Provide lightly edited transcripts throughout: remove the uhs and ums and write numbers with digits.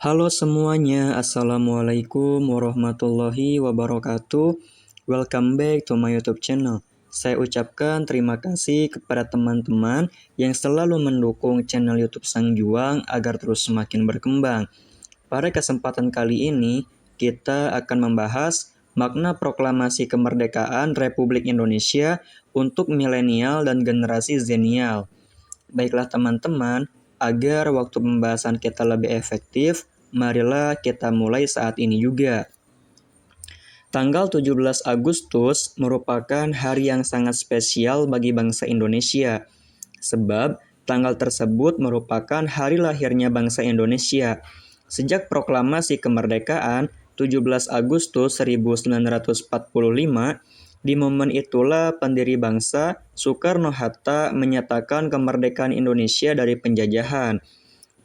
Halo semuanya, Assalamualaikum warahmatullahi wabarakatuh. Welcome back to my YouTube channel. Saya ucapkan terima kasih kepada teman-teman yang selalu mendukung channel YouTube Sang Juang agar terus semakin berkembang. Pada kesempatan kali ini, kita akan membahas makna proklamasi kemerdekaan Republik Indonesia untuk milenial dan generasi zenial. Baiklah teman-teman, agar waktu pembahasan kita lebih efektif, marilah kita mulai saat ini juga. Tanggal 17 Agustus merupakan hari yang sangat spesial bagi bangsa Indonesia, sebab tanggal tersebut merupakan hari lahirnya bangsa Indonesia. Sejak proklamasi kemerdekaan 17 Agustus 1945, di momen itulah pendiri bangsa Soekarno-Hatta menyatakan kemerdekaan Indonesia dari penjajahan.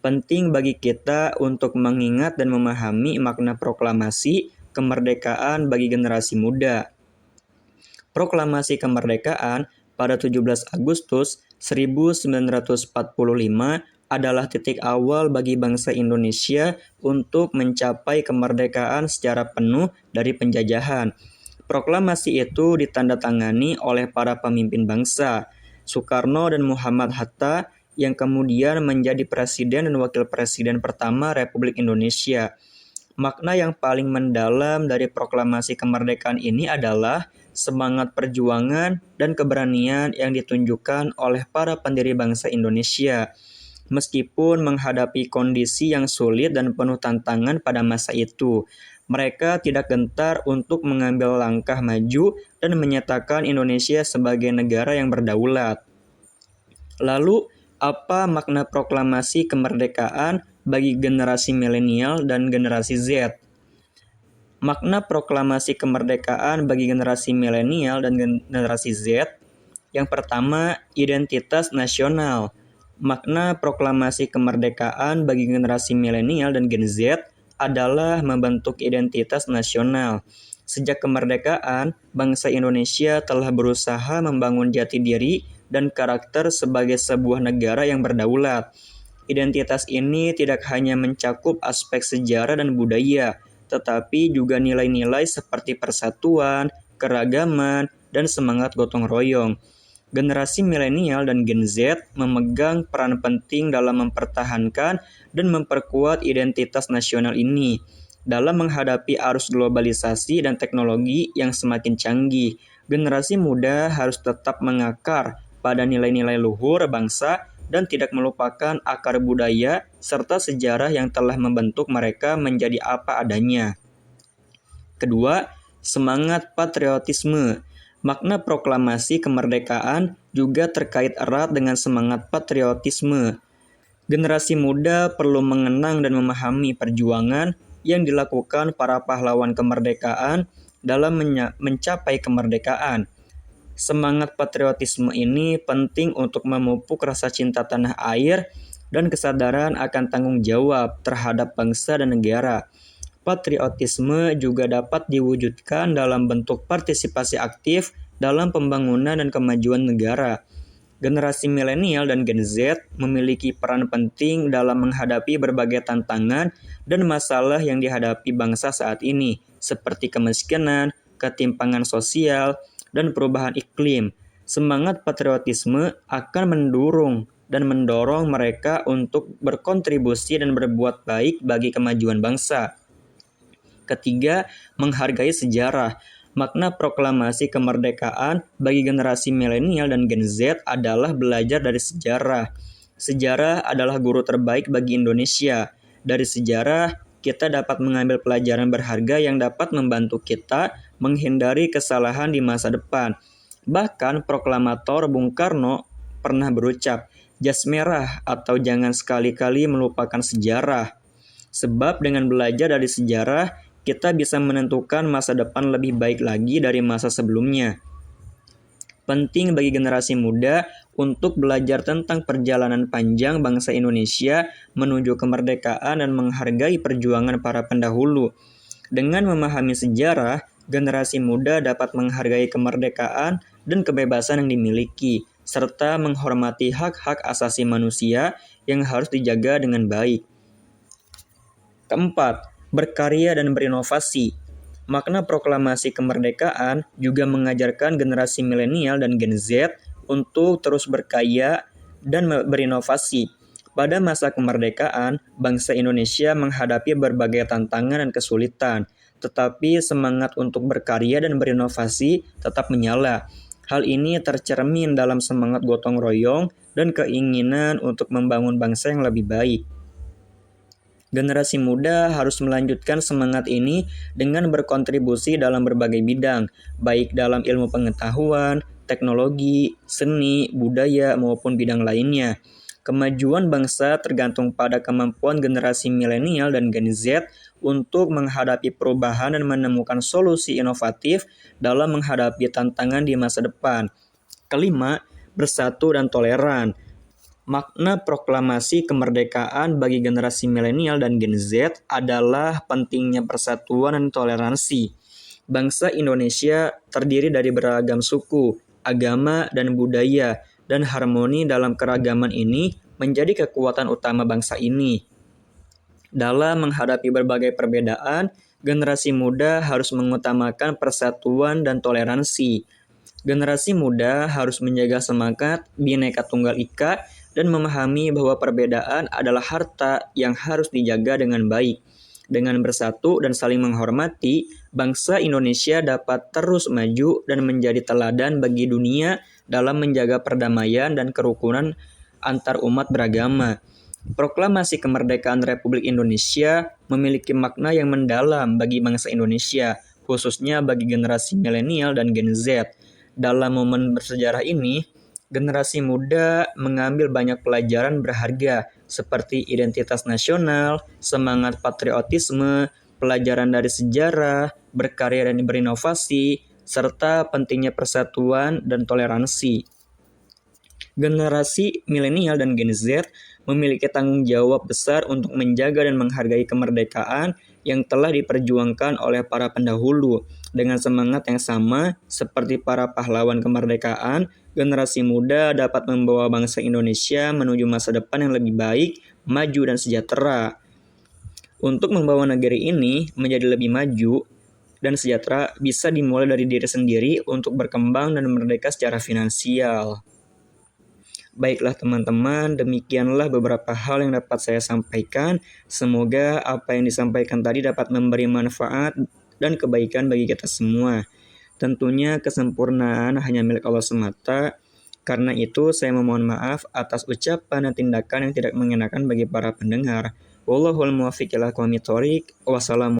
Penting bagi kita untuk mengingat dan memahami makna proklamasi kemerdekaan bagi generasi muda. Proklamasi kemerdekaan pada 17 Agustus 1945 adalah titik awal bagi bangsa Indonesia untuk mencapai kemerdekaan secara penuh dari penjajahan. Proklamasi itu ditandatangani oleh para pemimpin bangsa, Soekarno dan Muhammad Hatta, yang kemudian menjadi presiden dan wakil presiden pertama Republik Indonesia. Makna yang paling mendalam dari proklamasi kemerdekaan ini adalah semangat perjuangan dan keberanian yang ditunjukkan oleh para pendiri bangsa Indonesia. Meskipun menghadapi kondisi yang sulit dan penuh tantangan pada masa itu, mereka tidak gentar untuk mengambil langkah maju dan menyatakan Indonesia sebagai negara yang berdaulat. Lalu, apa makna proklamasi kemerdekaan bagi generasi milenial dan generasi Z? Makna proklamasi kemerdekaan bagi generasi milenial dan generasi Z, yang pertama, identitas nasional. Makna proklamasi kemerdekaan bagi generasi milenial dan Gen Z adalah membentuk identitas nasional. Sejak kemerdekaan, bangsa Indonesia telah berusaha membangun jati diri dan karakter sebagai sebuah negara yang berdaulat. Identitas ini tidak hanya mencakup aspek sejarah dan budaya, tetapi juga nilai-nilai seperti persatuan, keragaman, dan semangat gotong royong. Generasi milenial dan Gen Z memegang peran penting dalam mempertahankan dan memperkuat identitas nasional ini. Dalam menghadapi arus globalisasi dan teknologi yang semakin canggih, generasi muda harus tetap mengakar pada nilai-nilai luhur bangsa dan tidak melupakan akar budaya serta sejarah yang telah membentuk mereka menjadi apa adanya. Kedua, semangat patriotisme. Makna proklamasi kemerdekaan juga terkait erat dengan semangat patriotisme. Generasi muda perlu mengenang dan memahami perjuangan yang dilakukan para pahlawan kemerdekaan dalam mencapai kemerdekaan. Semangat patriotisme ini penting untuk memupuk rasa cinta tanah air dan kesadaran akan tanggung jawab terhadap bangsa dan negara. Patriotisme juga dapat diwujudkan dalam bentuk partisipasi aktif dalam pembangunan dan kemajuan negara. Generasi milenial dan Gen Z memiliki peran penting dalam menghadapi berbagai tantangan dan masalah yang dihadapi bangsa saat ini, seperti kemiskinan, ketimpangan sosial, dan perubahan iklim. Semangat patriotisme akan mendorong mereka untuk berkontribusi dan berbuat baik bagi kemajuan bangsa. Ketiga, menghargai sejarah. Makna proklamasi kemerdekaan bagi generasi milenial dan Gen Z adalah belajar dari sejarah. Sejarah adalah guru terbaik bagi Indonesia. Dari sejarah, kita dapat mengambil pelajaran berharga yang dapat membantu kita menghindari kesalahan di masa depan. Bahkan proklamator Bung Karno pernah berucap, "Jas merah atau jangan sekali-kali melupakan sejarah." Sebab dengan belajar dari sejarah, kita bisa menentukan masa depan lebih baik lagi dari masa sebelumnya. Penting bagi generasi muda untuk belajar tentang perjalanan panjang bangsa Indonesia menuju kemerdekaan dan menghargai perjuangan para pendahulu. Dengan memahami sejarah, generasi muda dapat menghargai kemerdekaan dan kebebasan yang dimiliki, serta menghormati hak-hak asasi manusia yang harus dijaga dengan baik. Keempat, berkarya dan berinovasi. Makna proklamasi kemerdekaan juga mengajarkan generasi milenial dan Gen Z untuk terus berkarya dan berinovasi. Pada masa kemerdekaan, bangsa Indonesia menghadapi berbagai tantangan dan kesulitan, tetapi semangat untuk berkarya dan berinovasi tetap menyala. Hal ini tercermin dalam semangat gotong royong dan keinginan untuk membangun bangsa yang lebih baik. Generasi muda harus melanjutkan semangat ini dengan berkontribusi dalam berbagai bidang, baik dalam ilmu pengetahuan, teknologi, seni, budaya, maupun bidang lainnya. Kemajuan bangsa tergantung pada kemampuan generasi milenial dan Gen Z untuk menghadapi perubahan dan menemukan solusi inovatif dalam menghadapi tantangan di masa depan. Kelima, bersatu dan toleran. Makna proklamasi kemerdekaan bagi generasi milenial dan Gen Z adalah pentingnya persatuan dan toleransi. Bangsa Indonesia terdiri dari beragam suku, agama, dan budaya, dan harmoni dalam keragaman ini menjadi kekuatan utama bangsa ini. Dalam menghadapi berbagai perbedaan, generasi muda harus mengutamakan persatuan dan toleransi. Generasi muda harus menjaga semangat Bhinneka Tunggal Ika dan memahami bahwa perbedaan adalah harta yang harus dijaga dengan baik. Dengan bersatu dan saling menghormati, bangsa Indonesia dapat terus maju dan menjadi teladan bagi dunia dalam menjaga perdamaian dan kerukunan antar umat beragama. Proklamasi kemerdekaan Republik Indonesia memiliki makna yang mendalam bagi bangsa Indonesia, khususnya bagi generasi milenial dan Gen Z. Dalam momen bersejarah ini, generasi muda mengambil banyak pelajaran berharga seperti identitas nasional, semangat patriotisme, pelajaran dari sejarah, berkarya dan berinovasi, serta pentingnya persatuan dan toleransi. Generasi milenial dan Gen Z memiliki tanggung jawab besar untuk menjaga dan menghargai kemerdekaan yang telah diperjuangkan oleh para pendahulu. Dengan semangat yang sama seperti para pahlawan kemerdekaan, generasi muda dapat membawa bangsa Indonesia menuju masa depan yang lebih baik, maju, dan sejahtera. Untuk membawa negeri ini menjadi lebih maju dan sejahtera bisa dimulai dari diri sendiri untuk berkembang dan merdeka secara finansial. Baiklah teman-teman, demikianlah beberapa hal yang dapat saya sampaikan. Semoga apa yang disampaikan tadi dapat memberi manfaat dan kebaikan bagi kita semua. Tentunya kesempurnaan hanya milik Allah semata. Karena itu saya memohon maaf atas ucapan dan tindakan yang tidak mengenakan bagi para pendengar. Wallahul muwaffiq ila aqwamit thoriq. Wassalamualaikum.